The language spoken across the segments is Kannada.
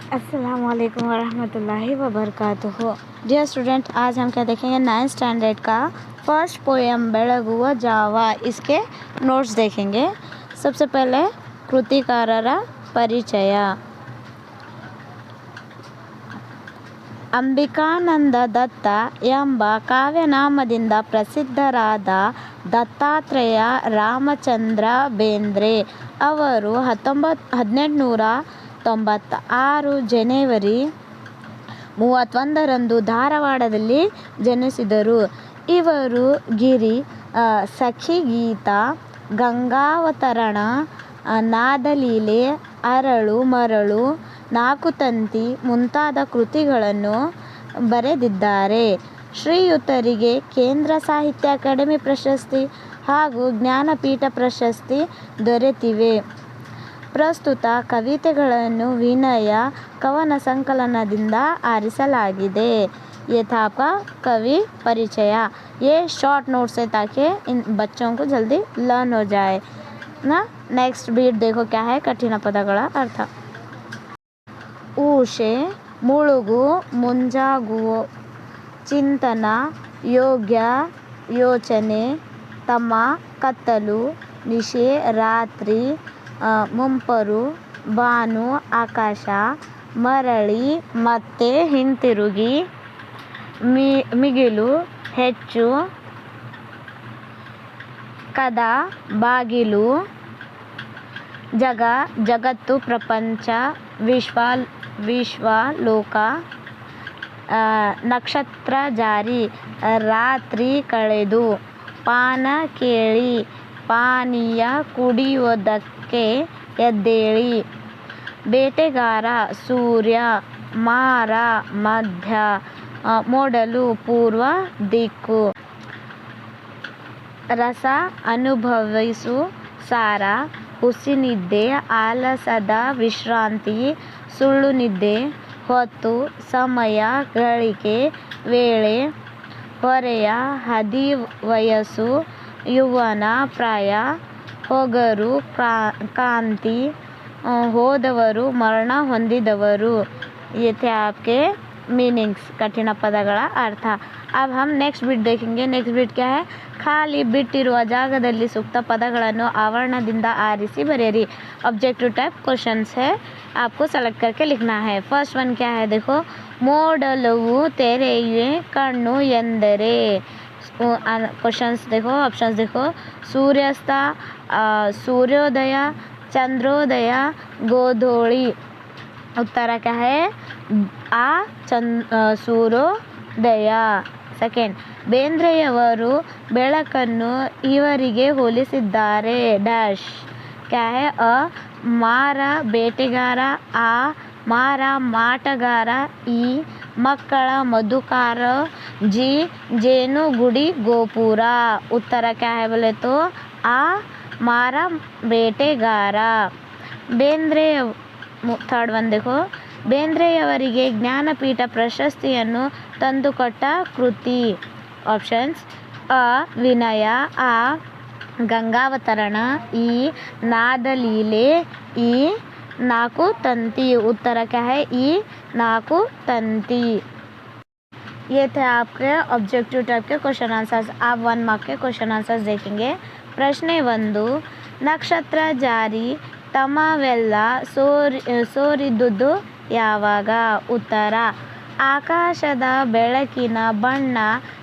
अस्सलामुअलैकुम वरहमतुल्लाहि वबरकातुहू। डियर स्टूडेंट, आज हम क्या देखेंगे, 9th स्टैंडर्ड का फर्स्ट पोएम बेಳಗುವ ಜಾವ। इसके नोट्स देखेंगे। सबसे पहले ಕೃತಿಕಾರರ ಪರಿಚಯ। ಅಂಬಿಕಾನಂದ ದತ್ತ ಎಂಬ ಕಾವ್ಯನಾಮದಿಂದ ಪ್ರಸಿದ್ಧರಾದ ದತ್ತಾತ್ರೇಯ ರಾಮಚಂದ್ರ ಬೇಂದ್ರೆ ಅವರು 1896 ಜನವರಿ 31ರಂದು ಧಾರವಾಡದಲ್ಲಿ ಜನಿಸಿದರು. ಇವರು ಗಿರಿ, ಸಖಿಗೀತ, ಗಂಗಾವತರಣ, ನಾದಲೀಲೆ, ಅರಳು ಮರಳು, ನಾಕುತಂತಿ ಮುಂತಾದ ಕೃತಿಗಳನ್ನು ಬರೆದಿದ್ದಾರೆ. ಶ್ರೀಯುತರಿಗೆ ಕೇಂದ್ರ ಸಾಹಿತ್ಯ ಅಕಾಡೆಮಿ ಪ್ರಶಸ್ತಿ ಹಾಗೂ ಜ್ಞಾನಪೀಠ ಪ್ರಶಸ್ತಿ ದೊರೆತಿವೆ. ಪ್ರಸ್ತುತ ಕವಿತೆಗಳನ್ನು ವಿನಯ ಕವನ ಸಂಕಲನದಿಂದ ಆರಿಸಲಾಗಿದೆ. ये था आपका कवि परिचय। ये शॉर्ट नोट्स है ताकि इन बच्चों को जल्दी लर्न हो जाए ना। नेक्स्ट बीट देखो क्या है, कठिन ಪದಗಳ ಅರ್ಥ। ಊಷೆ ಮುಳುಗು, ಮುಂಜಾಗುವ, ಚಿಂತನ, ಯೋಗ್ಯ, ಯೋಚನೆ, ತಮ, ಕತ್ತಲು, ನಿಶೆ, ರಾತ್ರಿ, ಮುಂಪರು, ಬಾನು, ಆಕಾಶ, ಮರಳಿ, ಮತ್ತೆ, ಹಿಂತಿರುಗಿ, ಮಿಗಿಲು, ಹೆಚ್ಚು, ಕದ, ಬಾಗಿಲು, ಜಗ, ಜಗತ್ತು, ಪ್ರಪಂಚ, ವಿಶ್ವ, ಲೋಕ, ನಕ್ಷತ್ರ ಜಾರಿ, ರಾತ್ರಿ ಕಳೆದು, ಪಾನ ಕೇಳಿ, ಪಾನೀಯ ಕುಡಿಯುವುದಕ್ಕೆ ಎದ್ದೇಳಿ, ಬೇಟೆಗಾರ, ಸೂರ್ಯ, ಮಾರ, ಮಧ್ಯ, ಮೊಡಲು, ಪೂರ್ವ ದಿಕ್ಕು, ರಸ, ಅನುಭವಿಸು, ಸಾರ, ಹುಸಿನಿದ್ದೆ, ಆಲಸದ ವಿಶ್ರಾಂತಿ, ಸುಳ್ಳು ನಿದ್ದೆ, ಹೊತ್ತು, ಸಮಯ, ಗಳಿಕೆ, ವೇಳೆ, ಹೊರೆಯ, ಹದಿವಯಸ್ಸು, ಯೌವನ, ಪ್ರಾಯ, ಹೊಗರು, ಕಾಂತಿ, ಹೋದವರು, ಮರಣ ಹೊಂದಿದವರು। ये थे आपके मीनिंग्स, कठिन ಪದಗಳ ಅರ್ಥ। अब हम नेक्स्ट बीट देखेंगे। नेक्स्ट बीट क्या है, ಖಾಲಿ ಬಿಟ್ಟಿರುವ ಜಾಗದಲ್ಲಿ ಸೂಕ್ತ ಪದಗಳನ್ನು ಆವರಣದಿಂದ ಆರಿಸಿ ಬರೆಯಿರಿ। ऑब्जेक्टिव टाइप क्वेश्चंस है, आपको सेलेक्ट करके लिखना है। फर्स्ट वन क्या है, देखो, ಮೋಡಲವು ತೆರೆಯುವೆ ಕಣ್ಣು ಎಂದರೆ। क्वेश्चंस देखो, ऑप्शंस देखो, सूर्यास्त, सूर्योदय, चंद्रोदय, गोधूली। उत्तर क्या है, ಸೂರ್ಯೋದಯ। ಸೆಕೆಂಡ್, ಬೇಂದ್ರೆಯವರು ಬೆಳಕನ್ನು ಇವರಿಗೆ ಹೋಲಿಸಿದ್ದಾರೆ ಡ್ಯಾಶ್। क्या है, ಮಾರ ಬೇಟೆಗಾರ, ಮಾರ ಮಾಟಗಾರ, ಮಕ್ಕಳ ಮಧುಕಾರ, ಜೇನು ಗುಡಿ ಗೋಪುರ। उत्तर क्या है बोले तो ಮಾರ ಬೇಟೆಗಾರ। ಬೇಂದ್ರೆ, ಥರ್ಡ್ ಒನ್ देखो, ಬೇಂದ್ರೆಯವರಿಗೆ ಜ್ಞಾನಪೀಠ ಪ್ರಶಸ್ತಿಯನ್ನು ತಂದುಕೊಟ್ಟ ಕೃತಿ। ಆಪ್ಷನ್ಸ್, ವಿನಯ, ಗಂಗಾವತರಣ, ನಾದಲೀಲೆ, नाकुतंती। उत्तर क्या है, नाकुतंती। ये थे आपके ऑब्जेक्टिव टाइप के क्वेश्चन आंसर्स। आप 1 मार्क के क्वेश्चन आंसर्स देखेंगे। प्रश्न 1, ನಕ್ಷತ್ರ ಜಾರಿ ತಮವೆಲ್ಲ ಸೋರಿದುದು ಯಾವಾಗ? ಉತ್ತರ, ಆಕಾಶದ ಬೆಳಕಿನ ಬಣ್ಣ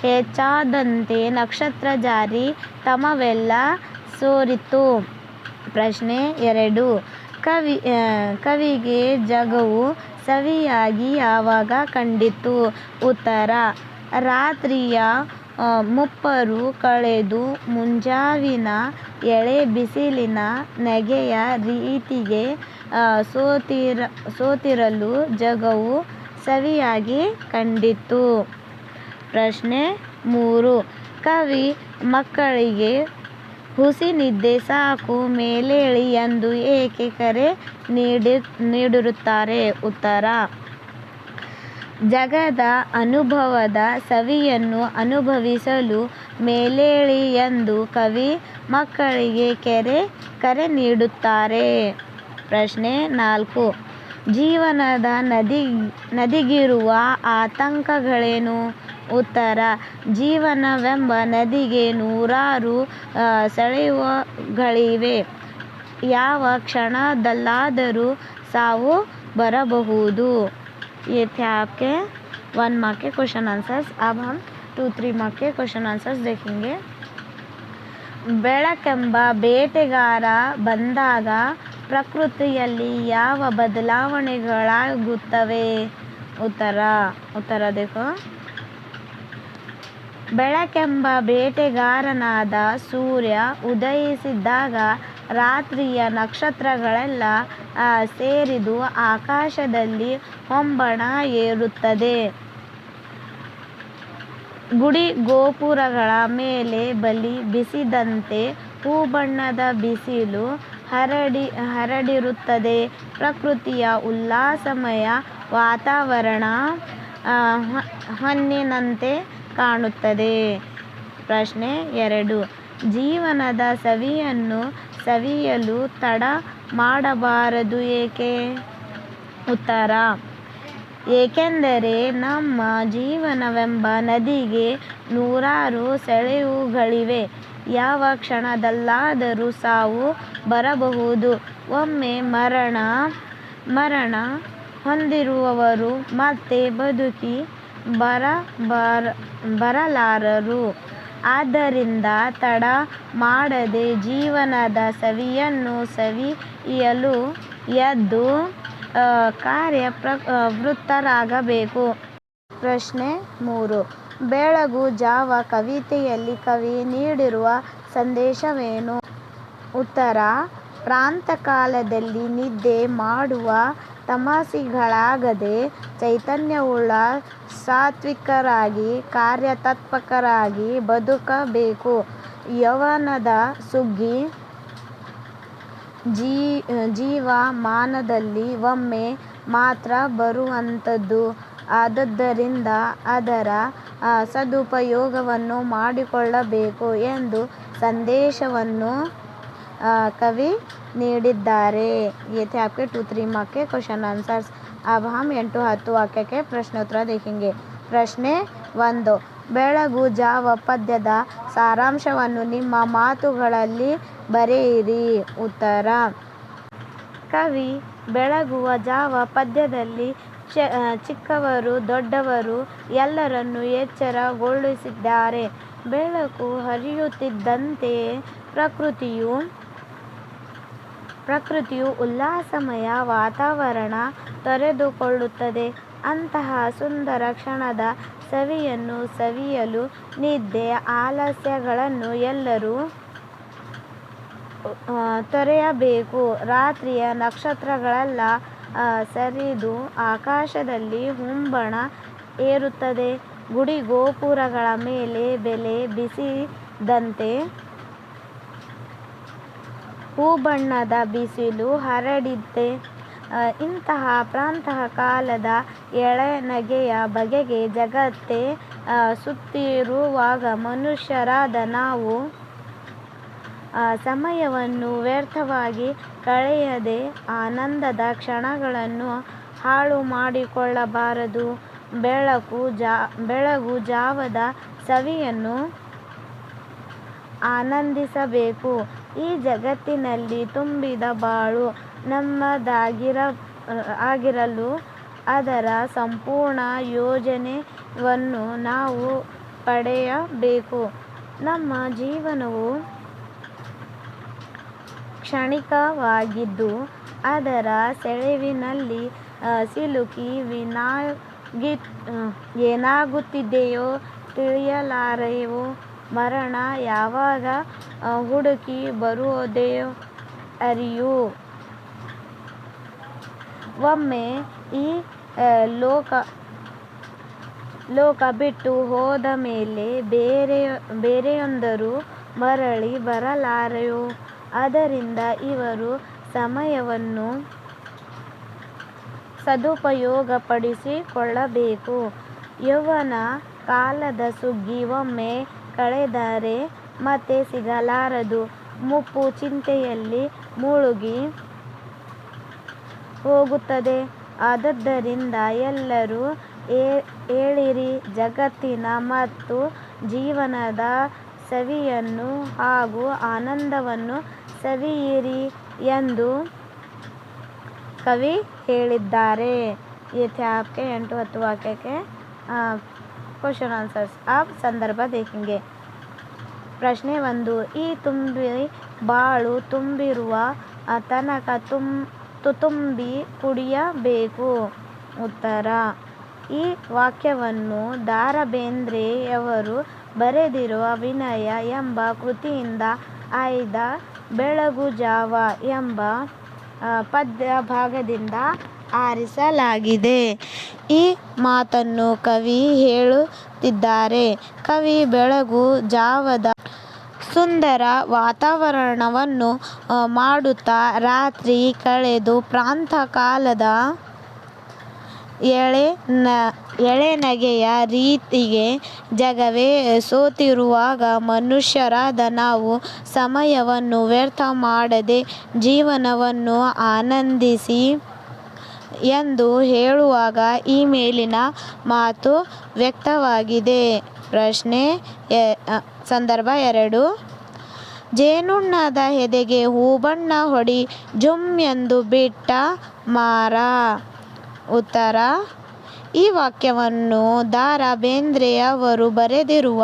ಹೆಚ್ಚಾದಂತೆ ನಕ್ಷತ್ರ ಜಾರಿ ತಮವೆಲ್ಲ ಸೋರಿತು। ಪ್ರಶ್ನೆ 2, ಕವಿಗೆ ಜಗವು ಸವಿಯಾಗಿ ಯಾವಾಗ ಕಂಡಿತು? ಉತ್ತರ, ರಾತ್ರಿಯ ಮುಪ್ಪರು ಕಳೆದು ಮುಂಜಾವಿನ ಎಳೆ ಬಿಸಿಲಿನ ನೆಗೆಯ ರೀತಿಗೆ ಸೋತಿರಲು ಜಗವು ಸವಿಯಾಗಿ ಕಂಡಿತು। ಪ್ರಶ್ನೆ 3, ಕವಿ ಮಕ್ಕಳಿಗೆ ಹುಸಿ ನಿದ್ದೆ ಸಾಕು ಮೇಲೇಳಿ ಎಂದು ಏಕೆ ಕರೆ ನೀಡಿರುತ್ತಾರೆ? ಉತ್ತರ, ಜಗದ ಅನುಭವದ ಸವಿಯನ್ನು ಅನುಭವಿಸಲು ಮೇಲೇಳಿ ಎಂದು ಕವಿ ಮಕ್ಕಳಿಗೆ ಕರೆ ನೀಡುತ್ತಾರೆ। ಪ್ರಶ್ನೆ 4, ಜೀವನದ ನದಿಗಿರುವ ಆತಂಕಗಳೇನು? ಉತ್ತರ: ಜೀವನವೆಂಬ ನದಿಗೆ ನೂರಾರು ಸೆಳೆಯುಗಳಿವೆ. ಯಾವ ಕ್ಷಣದಲ್ಲಾದರೂ ಸಾವು बरबहुदु। ये थे आपके 1 मार्क के क्वेश्चन आंसर्स। अब हम 2-3 मार्क के क्वेश्चन आंसर्स देखेंगे। ಬೆಳಕೆಂಬ ಬೇಟೆಗಾರ ಬಂದಾಗ ಪ್ರಕೃತಿಯಲ್ಲಿ ಯಾವ ಬದಲಾವಣೆಗಳಾಗುತ್ತವೆ? ಉತ್ತರ देखो। ಬೆಳಕೆಂಬ ಬೇಟೆಗಾರನಾದ ಸೂರ್ಯ ಉದಯಿಸಿದಾಗ ರಾತ್ರಿಯ ನಕ್ಷತ್ರಗಳೆಲ್ಲ ಸೇರಿದು ಆಕಾಶದಲ್ಲಿ ಹೊಂಬಣ ಏರುತ್ತದೆ. ಗುಡಿ ಗೋಪುರಗಳ ಮೇಲೆ ಬಲಿ ಬೀಸಿದಂತೆ ಹೂಬಣ್ಣದ ಬಿಸಿಲು ಹರಡಿರುತ್ತದೆ. ಪ್ರಕೃತಿಯ ಉಲ್ಲಾಸಮಯ ವಾತಾವರಣ ಹೊನ್ನಿನಂತೆ ಕಾಣುತ್ತದೆ. ಪ್ರಶ್ನೆ 2. ಜೀವನದ ಸವಿಯನ್ನು ಸವಿಯಲು ತಡ ಮಾಡಬಾರದು ಏಕೆ? ಉತ್ತರ: ಏಕೆಂದರೆ ನಮ್ಮ ಜೀವನವೆಂಬ ನದಿಗೆ ನೂರಾರು ಸೆಳೆಯುಗಳಿವೆ. ಯಾವ ಕ್ಷಣದಲ್ಲಾದರೂ ಸಾವು ಬರಬಹುದು. ಒಮ್ಮೆ ಮರಣ ಹೊಂದಿರುವವರು ಮತ್ತೆ ಬದುಕಿ ಬರಲಾರರು. ಆದ್ದರಿಂದ ತಡ ಮಾಡದೆ ಜೀವನದ ಸವಿಯನ್ನು ಸವಿಯಲು ಎದ್ದು ಕಾರ್ಯಪ್ರವೃತ್ತರಾಗಬೇಕು. ಪ್ರಶ್ನೆ 3. ಬೆಳಗು ಜಾವ ಕವಿತೆಯಲ್ಲಿ ಕವಿ ನೀಡಿರುವ ಸಂದೇಶವೇನು? ಉತ್ತರ: ಪ್ರಾತಃಕಾಲದಲ್ಲಿ ನಿದ್ದೆ ಮಾಡುವ ತಾಮಸಿಗಳಾಗದೆ ಚೈತನ್ಯವುಳ್ಳ ಸಾತ್ವಿಕರಾಗಿ ಕಾರ್ಯತತ್ಪರರಾಗಿ ಬದುಕಬೇಕು. ಯೌವನದ ಸುಗ್ಗಿ ಜೀವಮಾನದಲ್ಲಿ ಒಮ್ಮೆ ಮಾತ್ರ ಬರುವಂಥದ್ದು. ಆದದ್ದರಿಂದ ಅದರ ಸದುಪಯೋಗವನ್ನು ಮಾಡಿಕೊಳ್ಳಬೇಕು ಎಂದು ಸಂದೇಶವನ್ನು कवि ನೀಡಿದ್ದಾರೆ. ये थे आपके 2-3 मार्क के क्वेश्चन आंसर्स। अब हम 8-10 वाक्य के प्रश्नोत्तर देखेंगे। ಪ್ರಶ್ನೆ 1. ಬೆಳಗು ಜಾವ ಪದ್ಯದ ಸಾರಾಂಶವನ್ನು ನಿಮ್ಮ ಮಾತುಗಳಲ್ಲಿ ಬರೆಯಿರಿ. ಉತ್ತರ: ಕವಿ ಬೆಳಗುವ ಜಾವ ಪದ್ಯದಲ್ಲಿ ಚಿಕ್ಕವರು ದೊಡ್ಡವರು ಎಲ್ಲರನ್ನೂ ಎಚ್ಚರಗೊಳಿಸಿದ್ದಾರೆ. ಬೆಳಕು ಹರಿಯುತ್ತಿದ್ದಂತೆಯೇ ಪ್ರಕೃತಿಯು ಉಲ್ಲಾಸಮಯ ವಾತಾವರಣ ತೊರೆದುಕೊಳ್ಳುತ್ತದೆ. ಅಂತಹ ಸುಂದರ ಕ್ಷಣದ ಸವಿಯನ್ನು ಸವಿಯಲು ನಿದ್ದೆ ಆಲಸ್ಯಗಳನ್ನು ಎಲ್ಲರೂ ತೊರೆಯಬೇಕು. ರಾತ್ರಿಯ ನಕ್ಷತ್ರಗಳೆಲ್ಲ ಸರಿದು ಆಕಾಶದಲ್ಲಿ ಹೊಂಬಣ ಏರುತ್ತದೆ. ಗುಡಿ ಗೋಪುರಗಳ ಮೇಲೆ ಬಲೆ ಬೀಸಿದಂತೆ ಹೂಬಣ್ಣದ ಬಿಸಿಲು ಹರಡಿದೆ. ಇಂತಹ ಪ್ರಾತಃ ಕಾಲದ ಎಳೆನಗೆಯ ಬಗೆಗೆ ಜಗತ್ತೇ ಸುತ್ತಿರುವಾಗ ಮನುಷ್ಯರಾದ ನಾವು ಸಮಯವನ್ನು ವ್ಯರ್ಥವಾಗಿ ಕಳೆಯದೆ ಆನಂದದ ಕ್ಷಣಗಳನ್ನು ಹಾಳು ಮಾಡಿಕೊಳ್ಳಬಾರದು. ಬೆಳಗು ಜಾವದ ಸವಿಯನ್ನು ಆನಂದಿಸಬೇಕು. ಈ ಜಗತ್ತಿನಲ್ಲಿ ತುಂಬಿದ ಬಾಳು ನಮ್ಮದಾಗಿರಲು ಅದರ ಸಂಪೂರ್ಣ ಯೋಜನೆಯನ್ನು ನಾವು ಪಡೆಯಬೇಕು. ನಮ್ಮ ಜೀವನವು ಕ್ಷಣಿಕವಾಗಿದ್ದು ಅದರ ಸೆಳೆವಿನಲ್ಲಿ ಸಿಲುಕಿ ಏನಾಗುತ್ತಿದೆಯೋ ತಿಳಿಯಲಾರೆವು. ಮರಣ ಯಾವಾಗ ಹುಡುಕಿ ಬರುವುದೋ ಅರಿವು. ಒಮ್ಮೆ ಈ ಲೋಕ ಬಿಟ್ಟು ಹೋದ ಮೇಲೆ ಬೇರೆಯೊಂದರು ಮರಳಿ ಬರಲಾರೆವು. ಆದ್ದರಿಂದ ಇವರು ಸಮಯವನ್ನು ಸದುಪಯೋಗಪಡಿಸಿಕೊಳ್ಳಬೇಕು. ಯೌವನ ಕಾಲದ ಸುಗ್ಗಿ ಒಮ್ಮೆ ಕಳೆದರೆ ಮತ್ತೆ ಸಿಗಲಾರದು. ಮುಪ್ಪು ಚಿಂತೆಯಲ್ಲಿ ಮುಳುಗಿ ಹೋಗುತ್ತದೆ. ಆದದ್ದರಿಂದ ಎಲ್ಲರೂ ಏಳಿರಿ, ಜಗತ್ತಿನ ಮತ್ತು ಜೀವನದ ಸವಿಯನ್ನು ಹಾಗೂ ಆನಂದವನ್ನು ಸವಿಯಿರಿ ಎಂದು ಕವಿ ಹೇಳಿದ್ದಾರೆ. ये थे आपके 8 वाक्य के क्वेश्चन आंसर्स. आप संदर्भ देखेंगे. ಪ್ರಶ್ನೆ 1. ಈ ತುಂಬಿ ಬಾಳು ತುಂಬಿರುವ ತನಕ ತುತುಂಬಿ ಕುಡಿಯಬೇಕು. ಉತ್ತರ. ಈ ವಾಕ್ಯವನ್ನು ದ. ರಾ ಬೇಂದ್ರೆಯವರು ಬರೆದಿರುವ ವಿನಯ ಎಂಬ ಕೃತಿಯಿಂದ ಆಯ್ದ ಬೆಳಗುಜಾವ ಎಂಬ ಪದ್ಯ ಭಾಗದಿಂದ ಆರಿಸಲಾಗಿದೆ. ಈ ಮಾತನ್ನು ಕವಿ ಹೇಳುತ್ತಿದ್ದಾರೆ. ಕವಿ ಬೆಳಗು ಜಾವದ ಸುಂದರ ವಾತಾವರಣವನ್ನು ಮಾಡುತ್ತಾ ರಾತ್ರಿ ಕಳೆದು ಪ್ರಾತಃಕಾಲದ ಎಳೆನಗೆಯ ರೀತಿಗೆ ಜಗವೇ ಸೋತಿರುವಾಗ ಮನುಷ್ಯರಾದ ನಾವು ಸಮಯವನ್ನು ವ್ಯರ್ಥ ಮಾಡದೆ ಜೀವನವನ್ನು ಆನಂದಿಸಿ ಎಂದು ಹೇಳುವಾಗ ಈ ಮೇಲಿನ ಮಾತು ವ್ಯಕ್ತವಾಗಿದೆ. ಪ್ರಶ್ನೆ ಸಂದರ್ಭ 2. ಜೇನುಣ್ಣದ ಎದೆಗೆ ಹೂಬಣ್ಣ ಹೊಡಿ ಜುಮ್ ಎಂದು ಬಿಟ್ಟ ಮಾರ. ಉತ್ತರ. ಈ ವಾಕ್ಯವನ್ನು ದ. ರಾ ಬೇಂದ್ರೆಯವರು ಬರೆದಿರುವ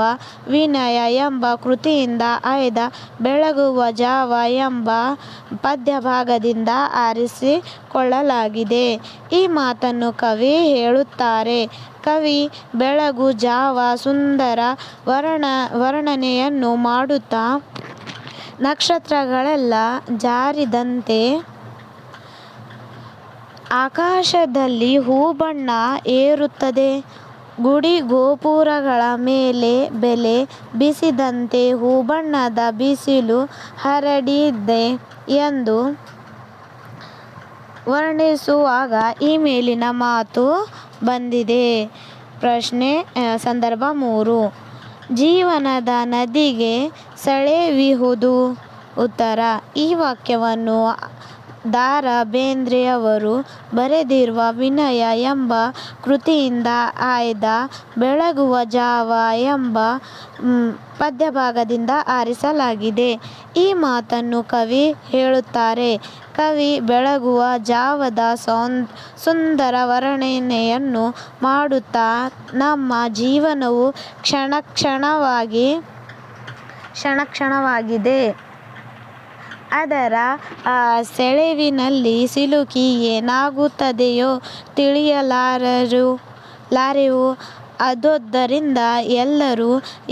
ವಿನಯ ಎಂಬ ಕೃತಿಯಿಂದ ಆಯ್ದ ಬೆಳಗುವ ಜಾವ ಎಂಬ ಪದ್ಯಭಾಗದಿಂದ ಆರಿಸಿಕೊಳ್ಳಲಾಗಿದೆ. ಈ ಮಾತನ್ನು ಕವಿ ಹೇಳುತ್ತಾರೆ. ಕವಿ ಬೆಳಗು ಜಾವ ಸುಂದರ ವರ್ಣನೆಯನ್ನು ಮಾಡುತ್ತಾ ನಕ್ಷತ್ರಗಳೆಲ್ಲ ಜಾರಿದಂತೆ ಆಕಾಶದಲ್ಲಿ ಹೂಬಣ್ಣ ಏರುತ್ತದೆ, ಗುಡಿ ಗೋಪುರಗಳ ಮೇಲೆ ಬೆಲೆ ಬೀಸಿದಂತೆ ಹೂಬಣ್ಣದ ಬಿಸಿಲು ಹರಡಿದೆ ಎಂದು ವರ್ಣಿಸುವಾಗ ಈ ಮೇಲಿನ ಮಾತು ಬಂದಿದೆ. ಪ್ರಶ್ನೆ ಸಂದರ್ಭ 3. ಜೀವನದ ನದಿಗೆ ಸೆಳೆಯುವುದು. ಉತ್ತರ. ಈ ವಾಕ್ಯವನ್ನು ದ. ರಾ ಬೇಂದ್ರೆಯವರು ಬರೆದಿರುವ ವಿನಯ ಎಂಬ ಕೃತಿಯಿಂದ ಆಯ್ದ ಬೆಳಗುವ ಜಾವ ಎಂಬ ಪದ್ಯಭಾಗದಿಂದ ಆರಿಸಲಾಗಿದೆ. ಈ ಮಾತನ್ನು ಕವಿ ಹೇಳುತ್ತಾರೆ. ಕವಿ ಬೆಳಗುವ ಜಾವದ ಸುಂದರ ವರ್ಣನೆಯನ್ನು ಮಾಡುತ್ತಾ ನಮ್ಮ ಜೀವನವು ಕ್ಷಣಕ್ಷಣವಾಗಿದೆ. ಅದರ ಸೆಳೆವಿನಲ್ಲಿ ಸಿಲುಕಿ ಏನಾಗುತ್ತದೆಯೋ ತಿಳಿಯಲಾರೆವು. ಆದುದರಿಂದ ಎಲ್ಲರೂ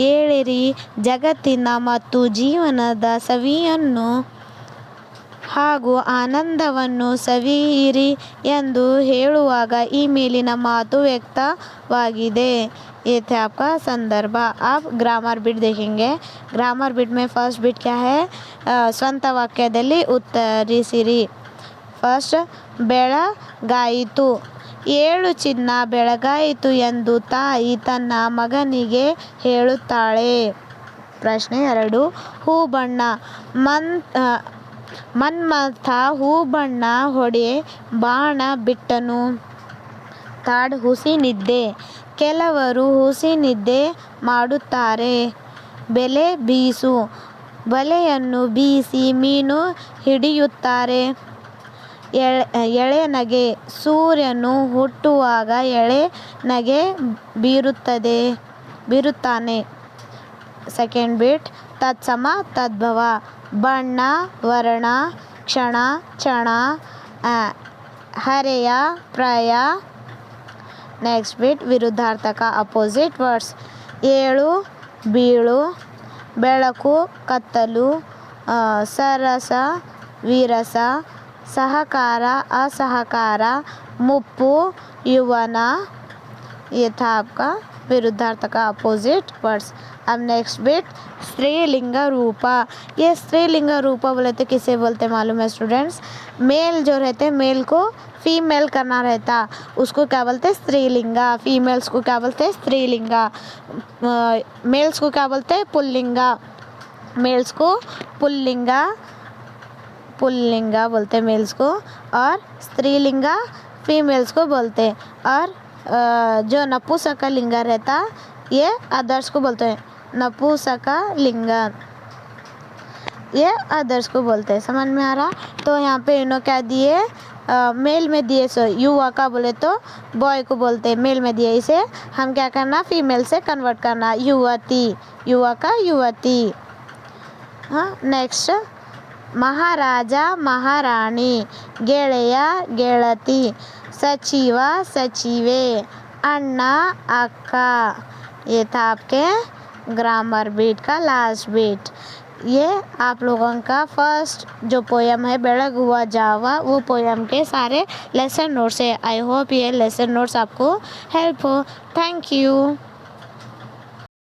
ಏಳಿರಿ, ಜಗತ್ತಿನ ಮತ್ತು ಜೀವನದ ಸವಿಯನ್ನು ಹಾಗೂ ಆನಂದವನ್ನು ಸವಿಯಿರಿ ಎಂದು ಹೇಳುವಾಗ ಈ ಮೇಲಿನ ಮಾತು ವ್ಯಕ್ತವಾಗಿದೆ. ये थे आपका संदर्भ. आप ग्रामर बिट देखेंगे. ग्रामर बिट में फर्स्ट बिट क्या है? ಸ್ವಂತ ವಾಕ್ಯದಲ್ಲಿ ಉತ್ತರಿಸಿರಿ. ಫಸ್ಟ್, ಬೆಳಗಾಯಿತು. 7 ಚಿನ್ನ ಬೆಳಗಾಯಿತು ಎಂದು ತಾಯಿ ತನ್ನ ಮಗನಿಗೆ ಹೇಳುತ್ತಾಳೆ. ಪ್ರಶ್ನೆ 2. ಹೂಬಣ್ಣ. ಮನ್ಮಥ ಹೂಬಣ್ಣ ಹೊಡೆ ಬಾಣ ಬಿಟ್ಟನು. ಥರ್ಡ್, ಹುಸಿ ನಿದ್ದೆ. ಕೆಲವರು ಹುಸಿ ನಿದ್ದೆ ಮಾಡುತ್ತಾರೆ. ಬಲೆ ಬೀಸು. ಬಲೆಯನ್ನು ಬೀಸಿ ಮೀನು ಹಿಡಿಯುತ್ತಾರೆ. ಎಳೆನಗೆ. ಸೂರ್ಯನು ಹುಟ್ಟುವಾಗ ಎಳೆನಗೆ ಬೀರುತ್ತಾನೆ. ಸೆಕೆಂಡ್ ಬಿಟ್, ತತ್ಸಮ ತದ್ಭವ. ಬಣ್ಣ, ವರ್ಣ, ಕ್ಷಣ, ಚಣ, ಹರೆಯ, ಪ್ರಯ. ನೆಕ್ಸ್ಟ್ ಬಿಟ್, ವಿರುದ್ಧಾರ್ಥಕ ಅಪೋಸಿಟ್ ವರ್ಡ್ಸ್. ಏಳು, ಬೀಳು. ಬೆಳಕು, ಕತ್ತಲು. ಸರಸ, ವಿರಸ. ಸಹಕಾರ, असहकार. मुप्पु, यौवन. ये था आपका विरुद्धार्थक अपोजिट वर्ड्स. अब नेक्स्ट बिट, स्त्रीलिंग रूप. ये स्त्रीलिंग रूप बोले तो किसे बोलते मालूम है स्टूडेंट्स? मेल जो रहते मेल को फीमेल करना रहता उसको क्या बोलते? स्त्रीलिंगा. फीमेल्स को क्या बोलते? स्त्रीलिंगा. मेल्स को क्या बोलते? पुल्लिंगा. मेल्स को पुल्लिंगा बोलते मेल्स को, और स्त्रीलिंगा फीमेल्स को बोलते हैं। और जो नपुंसकलिंग रहता ये अदर्स को बोलते हैं। नपुंसकलिंग ये अदर्स को बोलते हैं। समझ में आ रहा? तो यहाँ पे इन्होंने क्या दिए, मेल में दिए। सो युवका बोले तो बॉय को बोलते हैं, मेल में दिए। इसे हम क्या करना, फीमेल से कन्वर्ट करना, युवती, युवका युवती। हाँ, नेक्स्ट महाराजा महारानी, ಗೆಳೆಯ ಗೆಳತಿ, सचिव सचिवे, अन्ना अक्का। ये था आपके ग्रामर बीट का लास्ट बीट। ये आप लोगों का फर्स्ट जो पोयम है बेळगुवा जावा, वो पोयम के सारे लेसन नोट्स है। आई होप ये लेसन नोट्स आपको हेल्प हो। Thank you.